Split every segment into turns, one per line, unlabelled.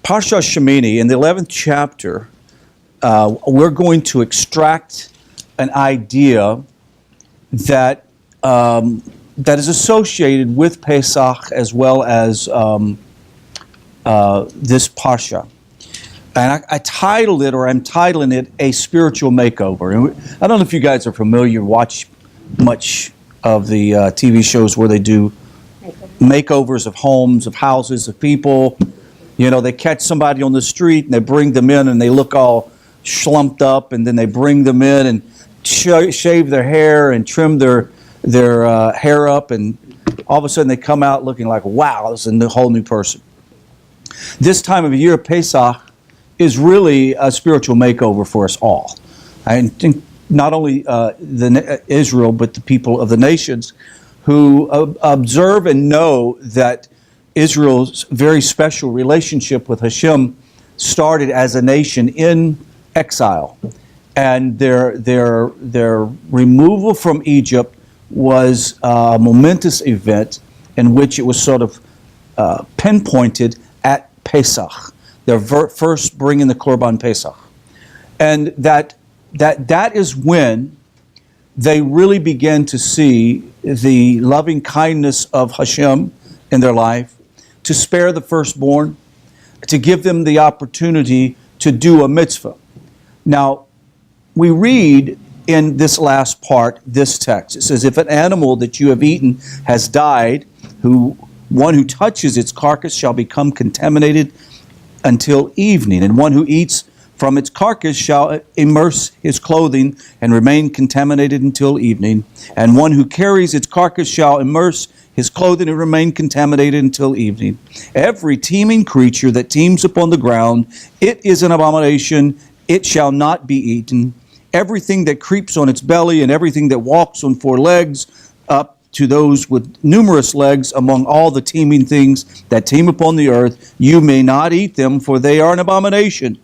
Parashat Shemini, in the 11th chapter, we're going to extract an idea that that is associated with Pesach as well as this Parsha. And I titled it, or I'm titling it, A Spiritual Makeover. And I don't know if you guys are familiar, watch much of the TV shows where they do makeovers of homes, of houses, of people. You know, they catch somebody on the street and they bring them in and they look all slumped up, and then they bring them in and shave their hair and trim their hair up, and all of a sudden they come out looking like, wow, this is a whole new person. This time of year, Pesach, is really a spiritual makeover for us all. I think not only Israel, but the people of the nations who observe and know that Israel's very special relationship with Hashem started as a nation in exile. And their removal from Egypt was a momentous event in which it was sort of pinpointed at Pesach. Their first bringing the Korban Pesach. And that is when they really began to see the loving kindness of Hashem in their life, to spare the firstborn, to give them the opportunity to do a mitzvah. Now, we read in this last part, this text. It says, if an animal that you have eaten has died, one who touches its carcass shall become contaminated until evening, and one who eats from its carcass shall immerse his clothing and remain contaminated until evening, and one who carries its carcass shall immerse his clothing and remain contaminated until evening. Every teeming creature that teems upon the ground, it is an abomination, it shall not be eaten. Everything that creeps on its belly and everything that walks on four legs, up to those with numerous legs among all the teeming things that teem upon the earth, you may not eat them, for they are an abomination.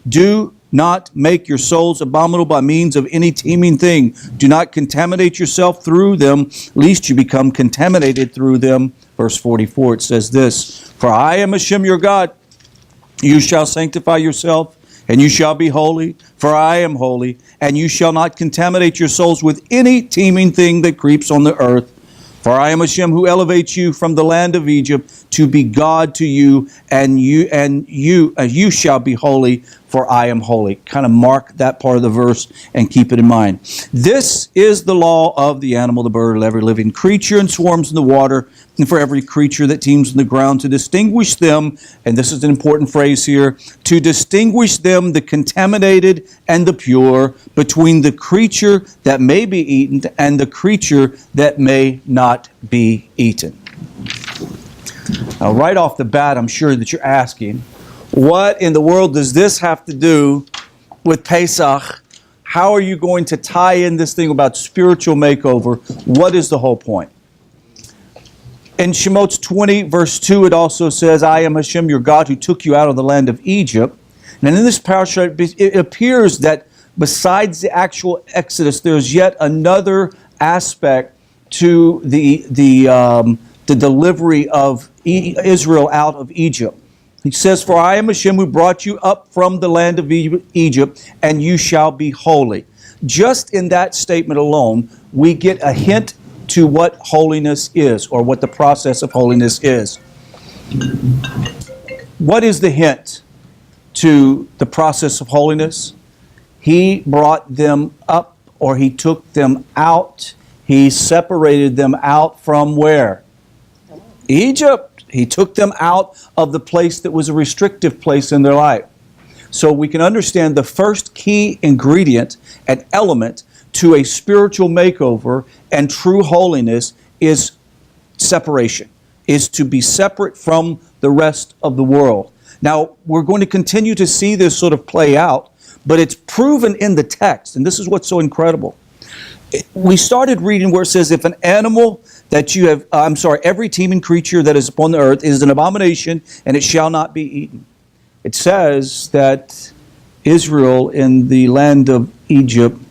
Do not make your souls abominable by means of any teeming thing. Do not contaminate yourself through them, lest you become contaminated through them. Verse 44, it says this, for I am Hashem your God. You shall sanctify yourself, and you shall be holy, for I am holy, and you shall not contaminate your souls with any teeming thing that creeps on the earth. For I am Hashem who elevates you from the land of Egypt to be God to you, and you shall be holy, for I am holy. Kind of mark that part of the verse and keep it in mind. This is the law of the animal, the bird, every living creature, and swarms in the water, and for every creature that teems on the ground, to distinguish them, and this is an important phrase here, to distinguish them, the contaminated and the pure, between the creature that may be eaten and the creature that may not be eaten. Now, right off the bat, I'm sure that you're asking, what in the world does this have to do with Pesach? How are you going to tie in this thing about spiritual makeover? What is the whole point? In Shemot 20, verse 2, it also says, I am Hashem, your God, who took you out of the land of Egypt. And in this parasha, it appears that besides the actual Exodus, there's yet another aspect to the delivery of Israel out of Egypt. He says, for I am Hashem who brought you up from the land of Egypt, and you shall be holy. Just in that statement alone, we get a hint to what holiness is, or what the process of holiness is. What is the hint to the process of holiness? He brought them up, or he took them out. He separated them out from where? Egypt. He took them out of the place that was a restrictive place in their life. So we can understand the first key ingredient and element to a spiritual makeover and true holiness is separation, is to be separate from the rest of the world. Now, we're going to continue to see this sort of play out, but it's proven in the text, and this is what's so incredible. We started reading where it says, if an animal that you have, every teeming creature that is upon the earth is an abomination, and it shall not be eaten. It says that Israel in the land of Egypt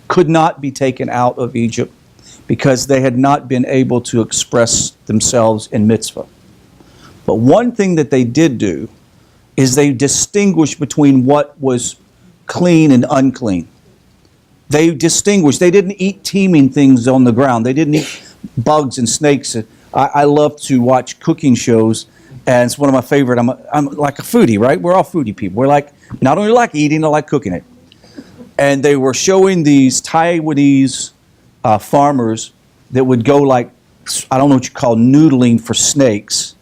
could not be taken out of Egypt because they had not been able to express themselves in mitzvah. But one thing that they did do is they distinguished between what was clean and unclean. They distinguished. They didn't eat teeming things on the ground. They didn't eat bugs and snakes. I love to watch cooking shows, and it's one of my favorite. I'm like a foodie, right? We're all foodie people. We're like, not only like eating, I like cooking it. And they were showing these Taiwanese farmers that would go like, I don't know what you call noodling for snakes,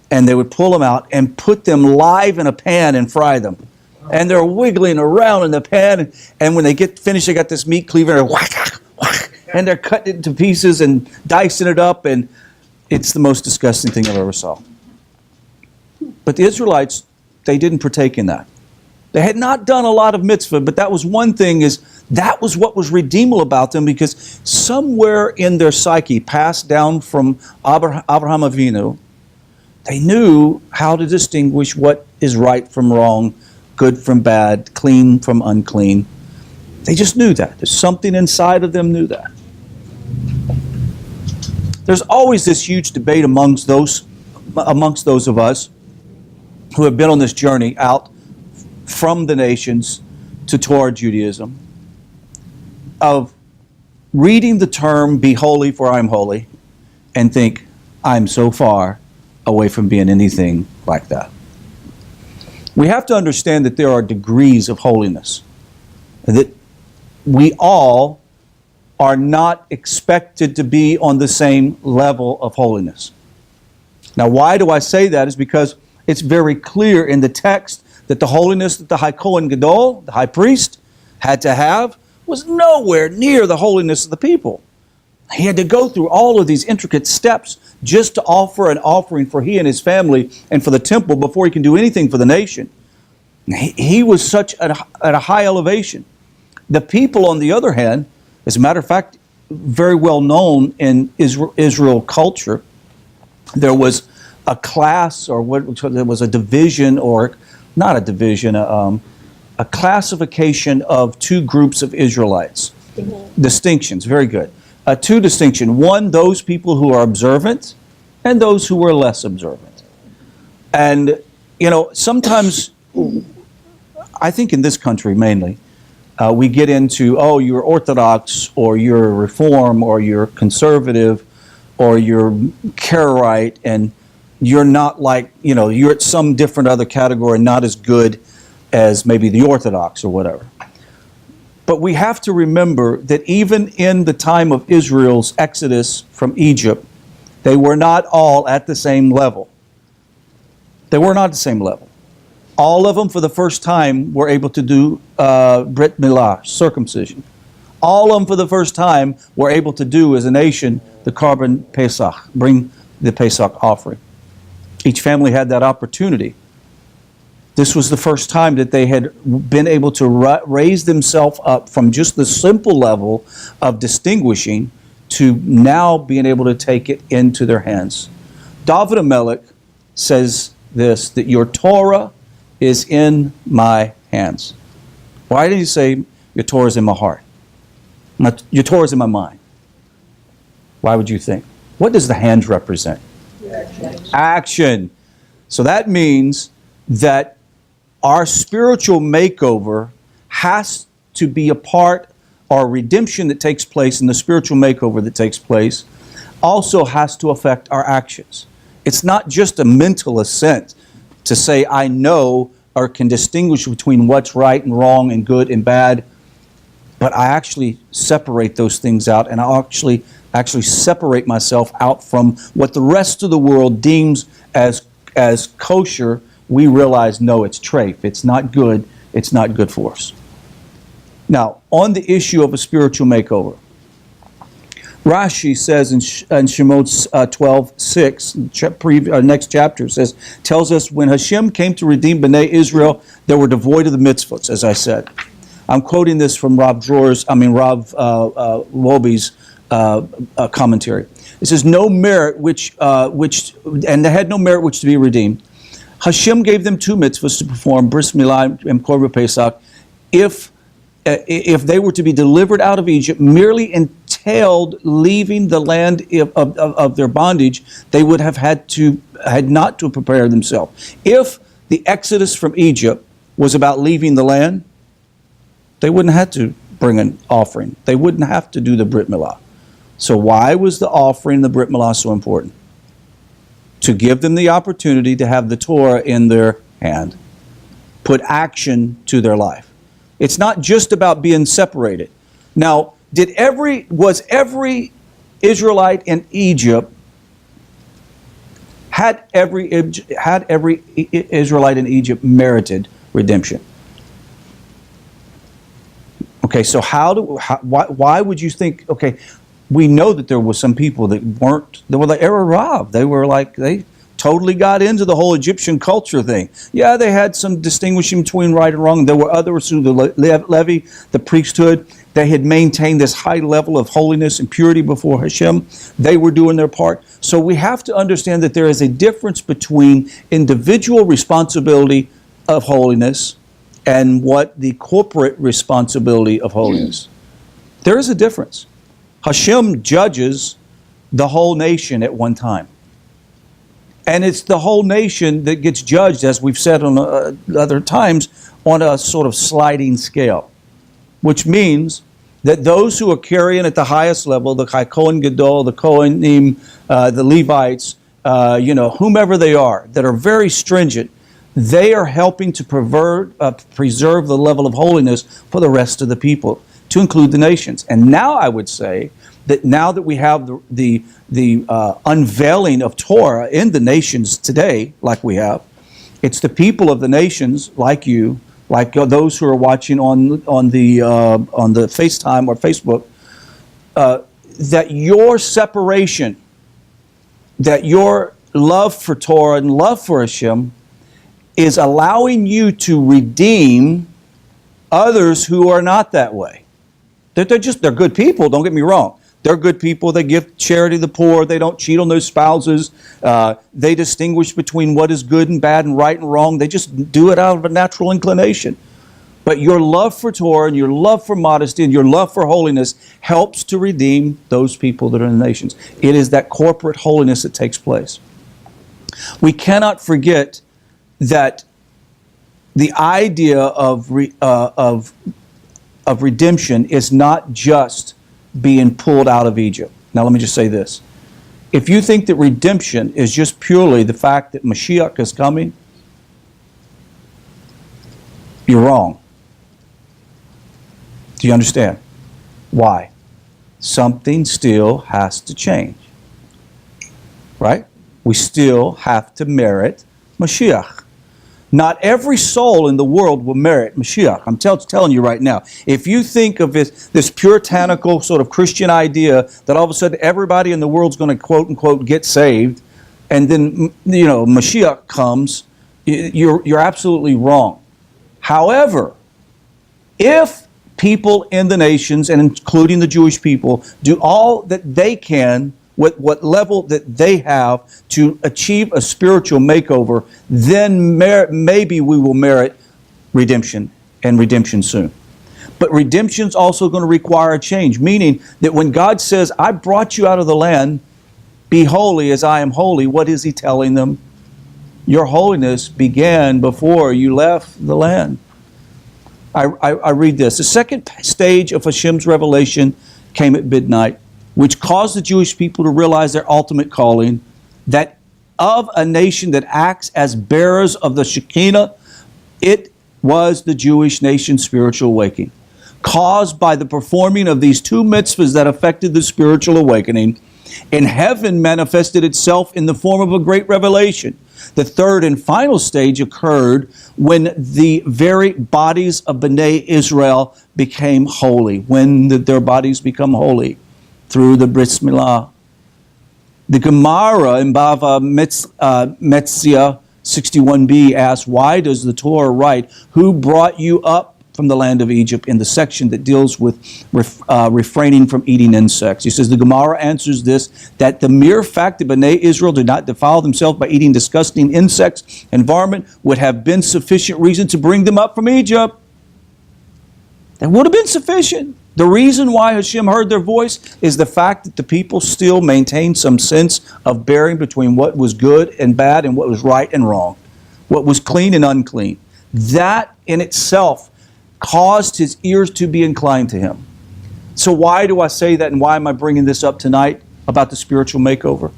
and they would pull them out and put them live in a pan and fry them. And they're wiggling around in the pan, and when they get finished, they got this meat cleaver, and they're cutting it into pieces and dicing it up, and it's the most disgusting thing I've ever saw. But the Israelites, they didn't partake in that. They had not done a lot of mitzvah, but that was one thing, is that was what was redeemable about them, because somewhere in their psyche, passed down from Abraham Avinu, they knew how to distinguish what is right from wrong, good from bad, clean from unclean. They just knew that. There's something inside of them knew that. There's always this huge debate amongst those of us who have been on this journey out from the nations to Torah Judaism, of reading the term, be holy for I am holy, and think, I'm so far away from being anything like that. We have to understand that there are degrees of holiness, and that we all are not expected to be on the same level of holiness. Now, why do I say that? Is because it's very clear in the text that the holiness that the High Kohen Gadol, the high priest, had to have was nowhere near the holiness of the people. He had to go through all of these intricate steps just to offer an offering for he and his family and for the temple before he can do anything for the nation. He was such at a high elevation. The people, on the other hand, as a matter of fact, very well known in Israel culture, there was a class, or there was a division, or not a division, a classification of two groups of Israelites. Distinctions, very good. Two distinctions. One, those people who are observant, and those who were less observant. And, you know, sometimes, I think in this country mainly, we get into, oh, you're Orthodox, or you're Reform, or you're conservative, or you're Karaite, and you're not like, you know, you're at some different other category, not as good as maybe the Orthodox or whatever. But we have to remember that even in the time of Israel's exodus from Egypt, they were not all at the same level. They were not at the same level. All of them, for the first time, were able to do Brit Milah, circumcision. All of them, for the first time, were able to do, as a nation, the Korban Pesach, bring the Pesach offering. Each family had that opportunity. This was the first time that they had been able to raise themselves up from just the simple level of distinguishing to now being able to take it into their hands. David HaMelech says this, that your Torah is in my hands. Why did he say your Torah is in my heart? Your Torah is in my mind. Why would you think? What does the hands represent? Action. So that means that our spiritual makeover has to be a part, our redemption that takes place and the spiritual makeover that takes place also has to affect our actions. It's not just a mental assent to say I know or can distinguish between what's right and wrong and good and bad, but I actually separate those things out, and I actually separate myself out from what the rest of the world deems as kosher. We realize, no, it's treif. It's not good. It's not good for us. Now, on the issue of a spiritual makeover, Rashi says in Shemot 12:6, next chapter, tells us when Hashem came to redeem Bnei Israel, they were devoid of the mitzvot, as I said. I'm quoting this from Rav Wolbe's commentary. It says, no merit and they had no merit which to be redeemed. Hashem gave them two mitzvahs to perform, Bris Milah and Korban Pesach. If they were to be delivered out of Egypt, merely entailed leaving the land of their bondage, they would have had not to prepare themselves. If the exodus from Egypt was about leaving the land, they wouldn't have to bring an offering. They wouldn't have to do the Brit Milah. So why was the offering, the Brit Milah, so important? To give them the opportunity to have the Torah in their hand, put action to their life. It's not just about being separated. Now, was every Israelite in Egypt, had every Israelite in Egypt merited redemption? Okay, so why would you think, okay, we know that there were some people that were like Arab. They totally got into the whole Egyptian culture thing. Yeah, they had some distinguishing between right and wrong. There were others through the Levy, the priesthood. They had maintained this high level of holiness and purity before Hashem. They were doing their part. So we have to understand that there is a difference between individual responsibility of holiness and what the corporate responsibility of holiness. There is a difference. Hashem judges the whole nation at one time. And it's the whole nation that gets judged, as we've said on other times, on a sort of sliding scale. Which means that those who are carrying at the highest level, the Kohen Gadol, the Kohanim, the Levites, whomever they are, that are very stringent, they are helping to preserve the level of holiness for the rest of the people, to include the nations. And now I would say that now that we have the unveiling of Torah in the nations today, like we have, it's the people of the nations, like you, like those who are watching on the FaceTime or Facebook, that your separation, that your love for Torah and love for Hashem is allowing you to redeem others who are not that way. They're good people, don't get me wrong. They're good people. They give charity to the poor. They don't cheat on their spouses. They distinguish between what is good and bad and right and wrong. They just do it out of a natural inclination. But your love for Torah and your love for modesty and your love for holiness helps to redeem those people that are in the nations. It is that corporate holiness that takes place. We cannot forget that the idea of redemption is not just being pulled out of Egypt. Now let me just say this. If you think that redemption is just purely the fact that Mashiach is coming, you're wrong. Do you understand? Why? Something still has to change. Right? We still have to merit Mashiach. Not every soul in the world will merit Mashiach. I'm telling you right now. If you think of this puritanical sort of Christian idea that all of a sudden everybody in the world's going to quote unquote get saved, and then Mashiach comes, you're absolutely wrong. However, if people in the nations, and including the Jewish people, do all that they can with what level that they have to achieve a spiritual makeover, then maybe we will merit redemption, and redemption soon. But redemption's also going to require a change, meaning that when God says, I brought you out of the land, be holy as I am holy, what is He telling them? Your holiness began before you left the land. I read this. The second stage of Hashem's revelation came at midnight, which caused the Jewish people to realize their ultimate calling, that of a nation that acts as bearers of the Shekinah, it was the Jewish nation's spiritual awakening, caused by the performing of these two mitzvahs that affected the spiritual awakening. And heaven manifested itself in the form of a great revelation. The third and final stage occurred when the very bodies of Bnei Israel became holy, when their bodies become holy through the Brit Milah. The Gemara in Bava Metzia 61b asks, why does the Torah write, who brought you up from the land of Egypt, in the section that deals with refraining from eating insects? He says the Gemara answers this, that the mere fact that Bnei Israel did not defile themselves by eating disgusting insects and varmint would have been sufficient reason to bring them up from Egypt. That would have been sufficient. The reason why Hashem heard their voice is the fact that the people still maintained some sense of bearing between what was good and bad and what was right and wrong. what was clean and unclean. That in itself caused his ears to be inclined to him. So why do I say that, and why am I bringing this up tonight about the spiritual makeover?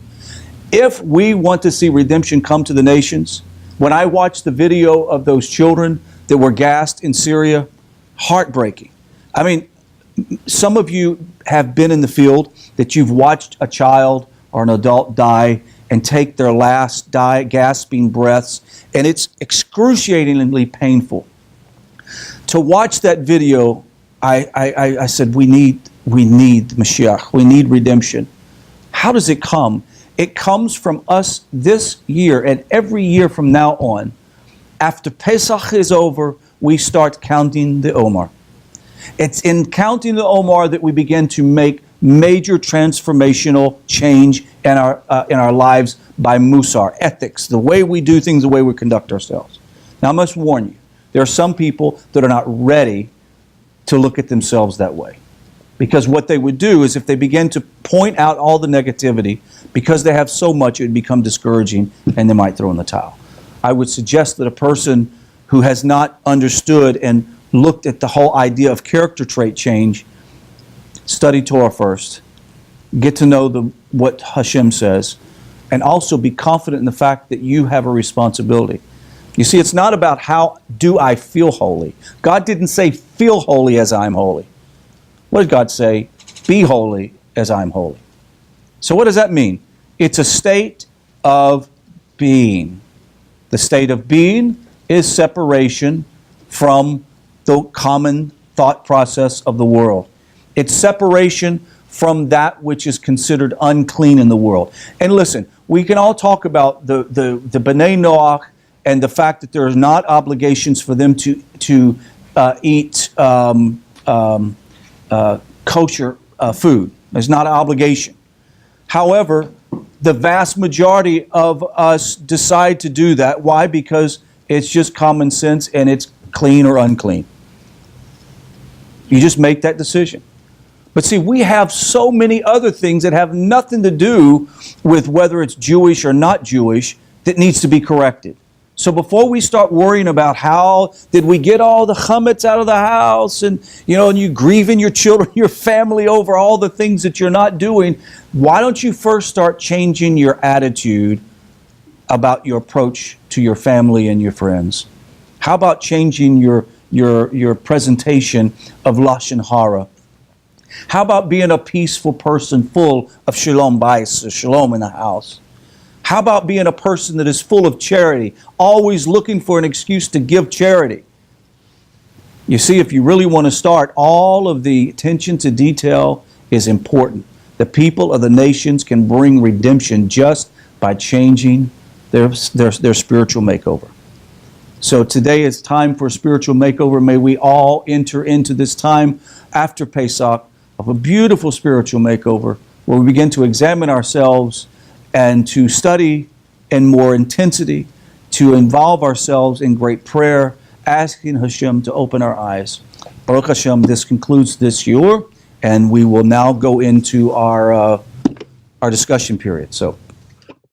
If we want to see redemption come to the nations, when I watched the video of those children that were gassed in Syria, heartbreaking. I mean, some of you have been in the field that you've watched a child or an adult die and take their last gasping breaths, and it's excruciatingly painful. To watch that video, I said, we need Mashiach. We need redemption. How does it come? It comes from us this year and every year from now on. After Pesach is over, we start counting the Omer. It's in counting the Omer that we begin to make major transformational change in our lives by Musar, ethics, the way we do things, the way we conduct ourselves. Now I must warn you, there are some people that are not ready to look at themselves that way. Because what they would do is if they begin to point out all the negativity, because they have so much, it would become discouraging and they might throw in the towel. I would suggest that a person who has not understood and looked at the whole idea of character trait change, study Torah first, get to know what Hashem says, and also be confident in the fact that you have a responsibility. You see, it's not about how do I feel holy. God didn't say feel holy as I'm holy. What did God say? Be holy as I'm holy. So what does that mean? It's a state of being. The state of being is separation from the common thought process of the world. It's separation from that which is considered unclean in the world. And listen, we can all talk about the B'nai Noach and the fact that there are not obligations for them to eat kosher food. There's not an obligation. However, the vast majority of us decide to do that. Why? Because it's just common sense and it's clean or unclean. You just make that decision. But see, we have so many other things that have nothing to do with whether it's Jewish or not Jewish that needs to be corrected. So before we start worrying about how did we get all the chametz out of the house and you grieving your children, your family over all the things that you're not doing, why don't you first start changing your attitude about your approach to your family and your friends? How about changing your presentation of Lashon Hara? How about being a peaceful person full of shalom bayis, shalom in the house? How about being a person that is full of charity, always looking for an excuse to give charity? You see, if you really want to start, all of the attention to detail is important. The people of the nations can bring redemption just by changing their spiritual makeover. So today is time for a spiritual makeover. May we all enter into this time after Pesach of a beautiful spiritual makeover where we begin to examine ourselves and to study in more intensity, to involve ourselves in great prayer, asking Hashem to open our eyes. Baruch Hashem, this concludes this shiur, and we will now go into our discussion period. So